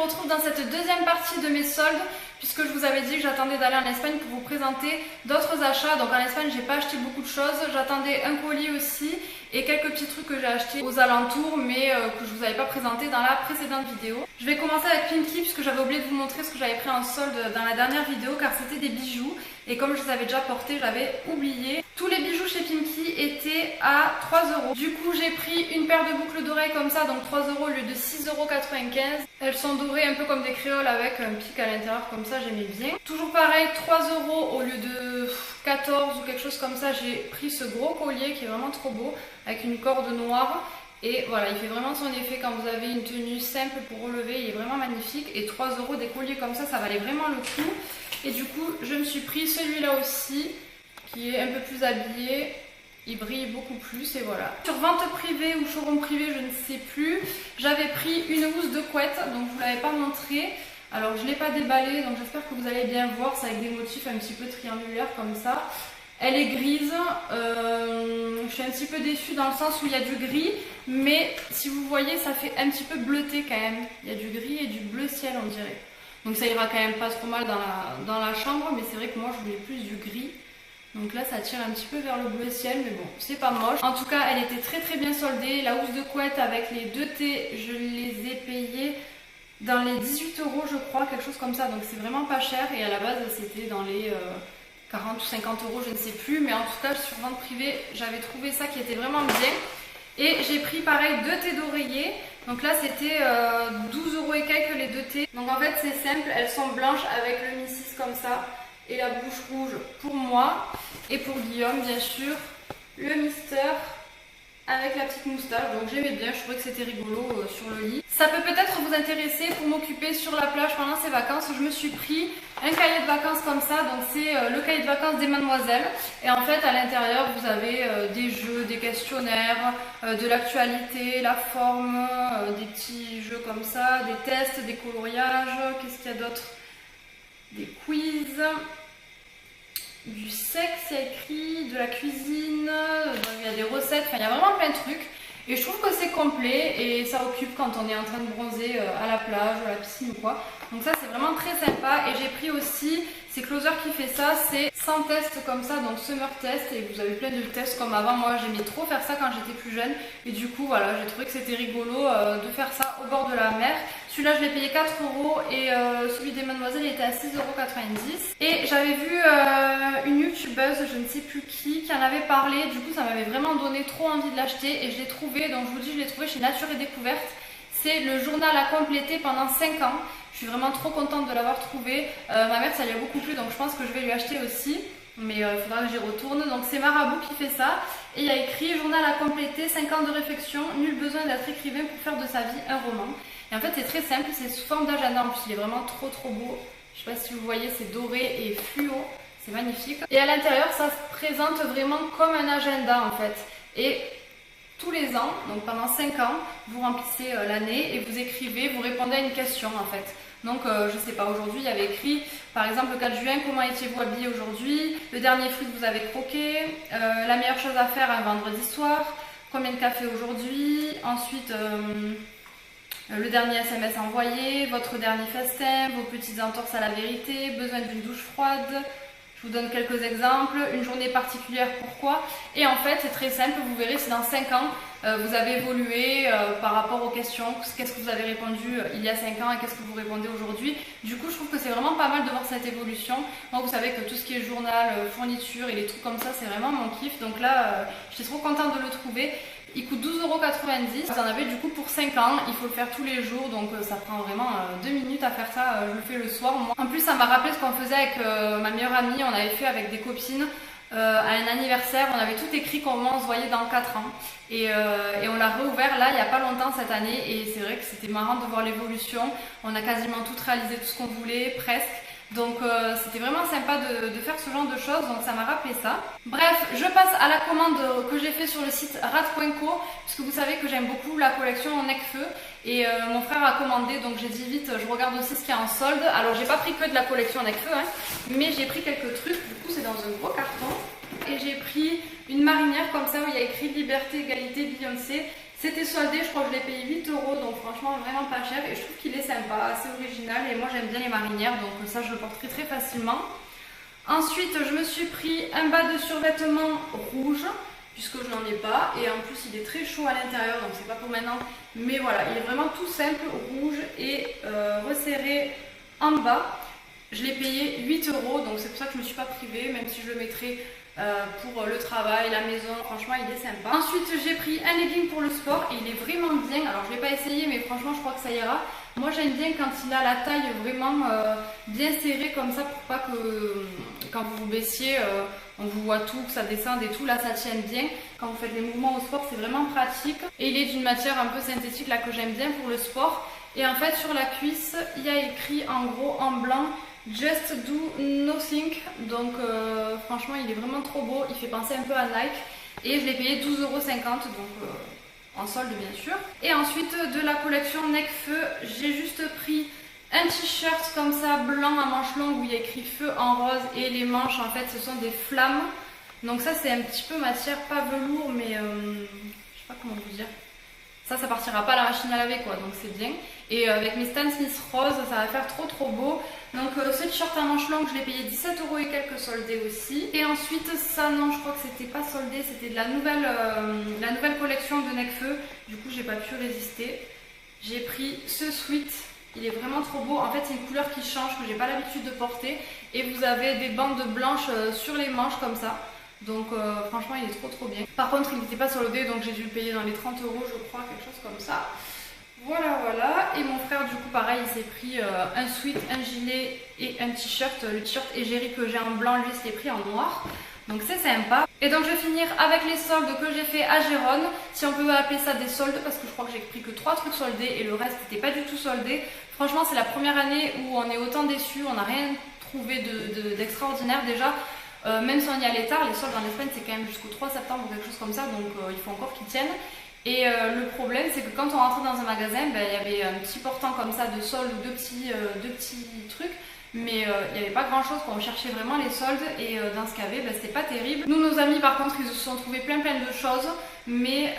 retrouve dans cette deuxième partie de mes soldes, puisque je vous avais dit que j'attendais d'aller en Espagne pour vous présenter d'autres achats. Donc en Espagne, j'ai pas acheté beaucoup de choses, j'attendais un colis aussi et quelques petits trucs que j'ai achetés aux alentours, mais que je vous avais pas présenté dans la précédente vidéo. Je vais commencer avec Pimkie, puisque j'avais oublié de vous montrer ce que j'avais pris en solde dans la dernière vidéo, car c'était des bijoux, et comme je les avais déjà portés, j'avais oublié. Tous les bijoux chez Pimkie étaient à 3 €. Du coup, j'ai pris une paire de boucles d'oreilles comme ça, donc 3 € au lieu de 6,95 €. Elles sont dorées un peu comme des créoles avec un pic à l'intérieur, comme ça j'aimais bien. Toujours pareil, 3 € au lieu de 14 ou quelque chose comme ça. J'ai pris ce gros collier qui est vraiment trop beau, avec une corde noire. Et voilà, il fait vraiment son effet quand vous avez une tenue simple pour relever, il est vraiment magnifique. Et 3 € des colliers comme ça valait vraiment le coup. Et du coup, je me suis pris celui-là aussi, qui est un peu plus habillé. Il brille beaucoup plus et voilà. Sur vente privée ou showroom privé, je ne sais plus, j'avais pris une housse de couette, donc je ne vous l'avais pas montré. Alors je ne l'ai pas déballée, donc j'espère que vous allez bien voir. C'est avec des motifs un petit peu triangulaires comme ça. Elle est grise, je suis un petit peu déçue dans le sens où il y a du gris, mais si vous voyez, ça fait un petit peu bleuté quand même. Il y a du gris et du bleu ciel, on dirait. Donc ça ira quand même pas trop mal dans la chambre, mais c'est vrai que moi je voulais plus du gris. Donc là ça tire un petit peu vers le bleu ciel, mais bon, c'est pas moche. En tout cas, elle était très bien soldée. La housse de couette avec les 2 T, je les ai payées dans les 18 € je crois, quelque chose comme ça. Donc c'est vraiment pas cher et à la base c'était dans les 40 ou 50 €, je ne sais plus. Mais en tout cas sur vente privée, j'avais trouvé ça qui était vraiment bien. Et j'ai pris pareil 2 T d'oreiller. Donc là c'était 12 € et quelques les 2 T. Donc en fait c'est simple, elles sont blanches avec le missis comme ça. Et la bouche rouge pour moi et pour Guillaume bien sûr, le mister avec la petite moustache. Donc j'aimais bien, je trouvais que c'était rigolo sur le lit. Ça peut peut-être vous intéresser pour m'occuper sur la plage pendant ces vacances. Je me suis pris un cahier de vacances comme ça, donc c'est le cahier de vacances des Mademoiselles. Et en fait à l'intérieur vous avez des jeux, des questionnaires, de l'actualité, la forme, des petits jeux comme ça, des tests, des coloriages, qu'est-ce qu'il y a d'autre? Des quiz, du sexe, il y a écrit, de la cuisine, il y a des recettes, enfin il y a vraiment plein de trucs. Et je trouve que c'est complet et ça occupe quand on est en train de bronzer à la plage, à la piscine ou quoi. Donc ça c'est vraiment très sympa. Et j'ai pris aussi, c'est Closer qui fait ça, c'est 100 tests comme ça, donc summer test. Et vous avez plein de tests comme avant, moi j'aimais trop faire ça quand j'étais plus jeune. Et du coup voilà, j'ai trouvé que c'était rigolo de faire ça au bord de la mer. Celui-là je l'ai payé 4 € et celui des Mademoiselles il était à 6,90 €. Et j'avais vu une youtubeuse, je ne sais plus qui en avait parlé. Du coup ça m'avait vraiment donné trop envie de l'acheter et je l'ai trouvé. Donc je vous dis, je l'ai trouvé chez Nature et Découverte. C'est le journal à compléter pendant 5 ans. Je suis vraiment trop contente de l'avoir trouvé. Ma mère ça lui a beaucoup plu, donc je pense que je vais lui acheter aussi. Mais il faudra que j'y retourne. Donc c'est Marabout qui fait ça. Et il y a écrit journal à compléter, 5 ans de réflexion, nul besoin d'être écrivain pour faire de sa vie un roman. Et en fait c'est très simple, c'est sous forme d'agenda. En plus il est vraiment trop beau. Je sais pas si vous voyez, c'est doré et fluo. C'est magnifique. Et à l'intérieur ça se présente vraiment comme un agenda en fait. Et tous les ans, donc pendant 5 ans, vous remplissez l'année et vous écrivez, vous répondez à une question en fait. Donc je sais pas, aujourd'hui il y avait écrit par exemple le 4 juin, comment étiez-vous habillé aujourd'hui, le dernier fruit que vous avez croqué, la meilleure chose à faire un vendredi soir, combien de café aujourd'hui, ensuite le dernier SMS envoyé, votre dernier festin, vos petites entorses à la vérité, besoin d'une douche froide. Je vous donne quelques exemples, une journée particulière, pourquoi. Et en fait, c'est très simple, vous verrez si dans 5 ans, vous avez évolué par rapport aux questions, qu'est-ce que vous avez répondu il y a 5 ans et qu'est-ce que vous répondez aujourd'hui. Du coup, je trouve que c'est vraiment pas mal de voir cette évolution. Moi, vous savez que tout ce qui est journal, fourniture et les trucs comme ça, c'est vraiment mon kiff. Donc là, j'étais trop contente de le trouver. Il coûte 12,90 €. Vous en avez du coup pour 5 ans. Il faut le faire tous les jours, donc ça prend vraiment 2 minutes à faire ça. Je le fais le soir. Moi. En plus, ça m'a rappelé ce qu'on faisait avec ma meilleure amie. On avait fait avec des copines à un anniversaire. On avait tout écrit comment on se voyait dans 4 ans. Et on l'a réouvert là il n'y a pas longtemps cette année. Et c'est vrai que c'était marrant de voir l'évolution. On a quasiment tout réalisé, tout ce qu'on voulait, presque. Donc c'était vraiment sympa de faire ce genre de choses, donc ça m'a rappelé ça. Bref, je passe à la commande que j'ai fait sur le site rat.co, puisque vous savez que j'aime beaucoup la collection Necfeu. Et mon frère a commandé, donc j'ai dit vite, je regarde aussi ce qu'il y a en solde. Alors j'ai pas pris que de la collection Necfeu, hein, mais j'ai pris quelques trucs, du coup c'est dans un gros carton. Et j'ai pris une marinière comme ça où il y a écrit Liberté, Égalité, Beyoncé. C'était soldé, je crois que je l'ai payé 8 €, donc franchement vraiment pas cher et je trouve qu'il est sympa. sympa, assez original et moi j'aime bien les marinières donc ça je le porterai très facilement. Ensuite je me suis pris un bas de survêtement rouge puisque je n'en ai pas et en plus il est très chaud à l'intérieur donc c'est pas pour maintenant mais voilà il est vraiment tout simple, rouge et resserré en bas. Je l'ai payé 8 € donc c'est pour ça que je ne me suis pas privée même si je le mettrai pour le travail, la maison, franchement il est sympa. Ensuite j'ai pris un legging pour le sport et il est vraiment bien, alors je ne l'ai pas essayé mais franchement je crois que ça ira. Moi j'aime bien quand il a la taille vraiment bien serrée comme ça pour pas que quand vous vous baissiez on vous voit tout, que ça descende et tout, là ça tient bien. Quand vous faites les mouvements au sport c'est vraiment pratique et il est d'une matière un peu synthétique là que j'aime bien pour le sport. Et en fait sur la cuisse il y a écrit en gros en blanc Just Do Nothing, donc franchement il est vraiment trop beau, il fait penser un peu à Nike et je l'ai payé 12,50 € donc en solde bien sûr. Et ensuite de la collection Necfeu, j'ai juste pris un t-shirt comme ça blanc à manches longues où il y a écrit feu en rose et les manches en fait ce sont des flammes. Donc ça c'est un petit peu matière pas velours mais je sais pas comment vous dire. Ça partira pas à la machine à laver quoi, donc c'est bien. Et avec mes Stan Smith rose, ça va faire trop beau. Donc ce t-shirt à manches longues, je l'ai payé 17 € et quelques soldé aussi. Et ensuite ça non, je crois que c'était pas soldé, c'était de la nouvelle collection de Necfeu. Du coup j'ai pas pu résister. J'ai pris ce sweat, il est vraiment trop beau. En fait c'est une couleur qui change, que j'ai pas l'habitude de porter. Et vous avez des bandes blanches sur les manches comme ça. Donc franchement il est trop bien. Par contre il n'était pas soldé donc j'ai dû le payer dans les 30 € je crois, quelque chose comme ça. Voilà. Et mon frère du coup pareil il s'est pris un sweat, un gilet et un t-shirt. Le t-shirt égérie que j'ai en blanc, lui il s'est pris en noir. Donc c'est sympa. Et donc je vais finir avec les soldes que j'ai fait à Gérone. Si on peut appeler ça des soldes parce que je crois que j'ai pris que 3 trucs soldés et le reste n'était pas du tout soldé. Franchement c'est la première année où on est autant déçus, on n'a rien trouvé d'extraordinaire déjà. Même si on y allait tard, les soldes en Espagne c'est quand même jusqu'au 3 septembre ou quelque chose comme ça, donc il faut encore qu'ils tiennent. Et le problème c'est que quand on rentrait dans un magasin, il y avait un petit portant comme ça de soldes ou deux petits trucs, mais il n'y avait pas grand chose quand on cherchait vraiment les soldes et dans ce qu'il y avait, c'était pas terrible. Nous nos amis par contre ils se sont trouvés plein de choses, mais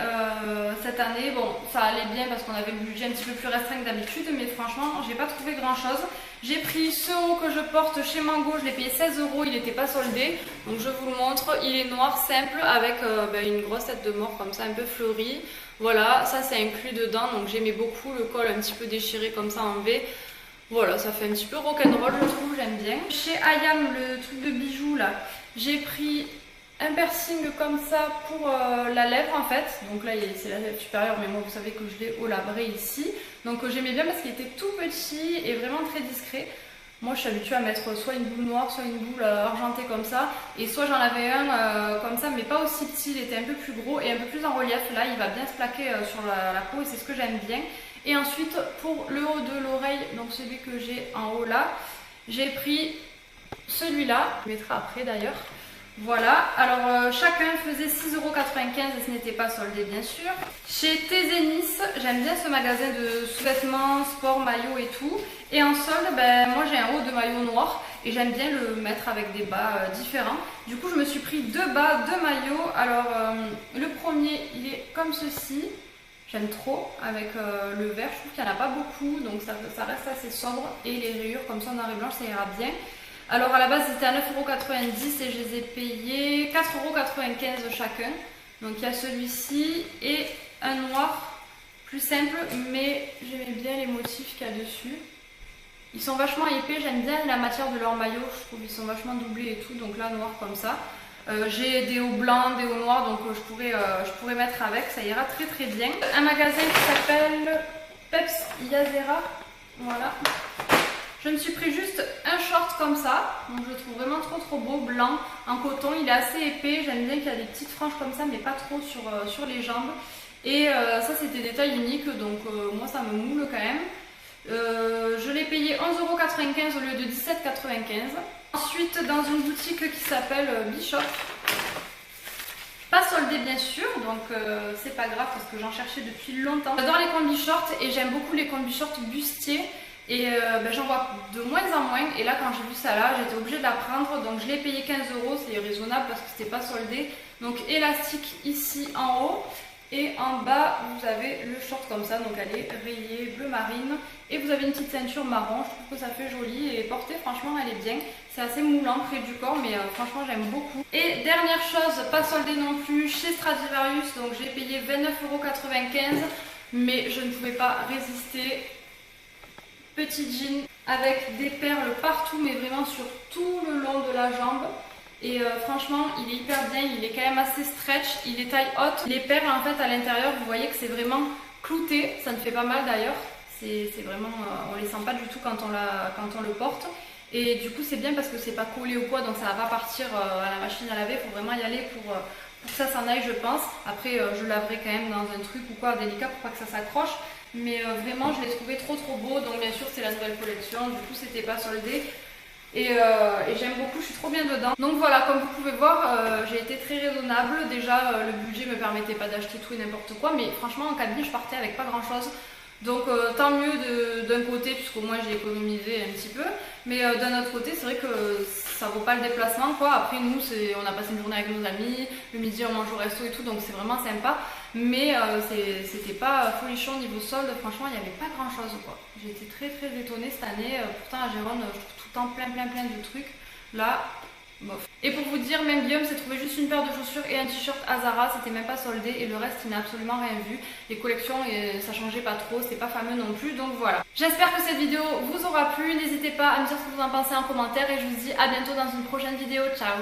cette année bon ça allait bien parce qu'on avait le budget un petit peu plus restreint que d'habitude, mais franchement j'ai pas trouvé grand chose. J'ai pris ce haut que je porte chez Mango, je l'ai payé 16 €, il n'était pas soldé, donc je vous le montre, il est noir simple avec une grosse tête de mort comme ça un peu fleurie. Voilà, ça c'est inclus dedans, donc j'aimais beaucoup le col un petit peu déchiré comme ça en V. Voilà, ça fait un petit peu rock'n'roll je trouve, j'aime bien. Chez Ayam, le truc de bijoux là, j'ai pris un piercing comme ça pour la lèvre en fait. Donc là c'est la lèvre supérieure mais moi vous savez que je l'ai au labré ici. Donc j'aimais bien parce qu'il était tout petit et vraiment très discret. Moi je suis habituée à mettre soit une boule noire, soit une boule argentée comme ça. Et soit j'en avais un comme ça mais pas aussi petit, il était un peu plus gros et un peu plus en relief. Là il va bien se plaquer sur la peau et c'est ce que j'aime bien. Et ensuite pour le haut de l'oreille, donc celui que j'ai en haut là, j'ai pris celui-là, je le mettrai après d'ailleurs. Voilà, alors chacun faisait 6,95 € et ce n'était pas soldé bien sûr. Chez Tézénis, j'aime bien ce magasin de sous-vêtements, sport, maillot et tout. Et en solde, moi j'ai un haut de maillot noir et j'aime bien le mettre avec des bas différents. Du coup je me suis pris 2 bas, 2 maillots. Alors le premier il est comme ceci. J'aime trop avec le vert, je trouve qu'il n'y en a pas beaucoup donc ça reste assez sobre. Et les rayures comme ça en noir et blanc ça ira bien. Alors à la base c'était à 9,90 € et je les ai payés 4,95 € chacun. Donc il y a celui-ci et un noir plus simple mais j'aimais bien les motifs qu'il y a dessus. Ils sont vachement épais, j'aime bien la matière de leur maillot, je trouve ils sont vachement doublés et tout, donc là noir comme ça. J'ai des hauts blancs, des hauts noirs donc je pourrais mettre avec, ça ira très bien. Un magasin qui s'appelle Peps Yazera, voilà. Je me suis pris juste un short comme ça, donc je le trouve vraiment trop beau, blanc, en coton, il est assez épais, j'aime bien qu'il y a des petites franges comme ça mais pas trop sur les jambes. Et ça c'était des tailles uniques donc moi ça me moule quand même. Je l'ai payé 11,95 € au lieu de 17,95 €. Ensuite dans une boutique qui s'appelle Bishop, pas soldé bien sûr, donc c'est pas grave parce que j'en cherchais depuis longtemps. J'adore les combis shorts et j'aime beaucoup les combis shorts bustiers. Et j'en vois de moins en moins et là quand j'ai vu ça là j'étais obligée de la prendre donc je l'ai payé 15 €, c'est raisonnable parce que c'était pas soldé. Donc élastique ici en haut Et en bas, vous avez le short comme ça, donc elle est rayée bleu marine. Et vous avez une petite ceinture marron, je trouve que ça fait joli. Et portée, franchement, elle est bien. C'est assez moulant près du corps, mais franchement, j'aime beaucoup. Et dernière chose, pas soldée non plus, chez Stradivarius. Donc j'ai payé 29,95 €, mais je ne pouvais pas résister. Petit jean avec des perles partout, mais vraiment sur tout le long de la jambe. Et franchement, il est hyper bien, il est quand même assez stretch, il est taille haute. Les perles en fait à l'intérieur, vous voyez que c'est vraiment clouté, ça ne fait pas mal d'ailleurs. C'est vraiment, on les sent pas du tout quand on le porte. Et du coup c'est bien parce que c'est pas collé au poids, donc ça va pas partir à la machine à laver. Il faut vraiment y aller pour que ça s'en aille, je pense. Après je laverai quand même dans un truc ou quoi délicat pour pas que ça s'accroche. Mais vraiment je l'ai trouvé trop beau, donc bien sûr c'est la nouvelle collection, du coup c'était pas soldé. Et j'aime beaucoup, je suis trop bien dedans. Donc voilà, comme vous pouvez voir, j'ai été très raisonnable. Déjà, le budget me permettait pas d'acheter tout et n'importe quoi, mais franchement, en cabinet, je partais avec pas grand chose. Donc tant mieux d'un côté, puisqu'au moins j'ai économisé un petit peu. Mais d'un autre côté, c'est vrai que ça vaut pas le déplacement, quoi. Après, nous, on a passé une journée avec nos amis, le midi, on mange au resto et tout, donc c'est vraiment sympa. Mais c'était pas folichon niveau solde, franchement, il n'y avait pas grand chose, quoi. J'ai été très étonnée cette année. Pourtant, à Gérone, je trouve tout le temps plein de trucs. Là, bof. Et pour vous dire, même Guillaume s'est trouvé juste une paire de chaussures et un t-shirt à Zara, c'était même pas soldé, et le reste il n'a absolument rien vu. Les collections, ça changeait pas trop, c'était pas fameux non plus, donc voilà. J'espère que cette vidéo vous aura plu, n'hésitez pas à me dire ce que vous en pensez en commentaire et je vous dis à bientôt dans une prochaine vidéo, ciao.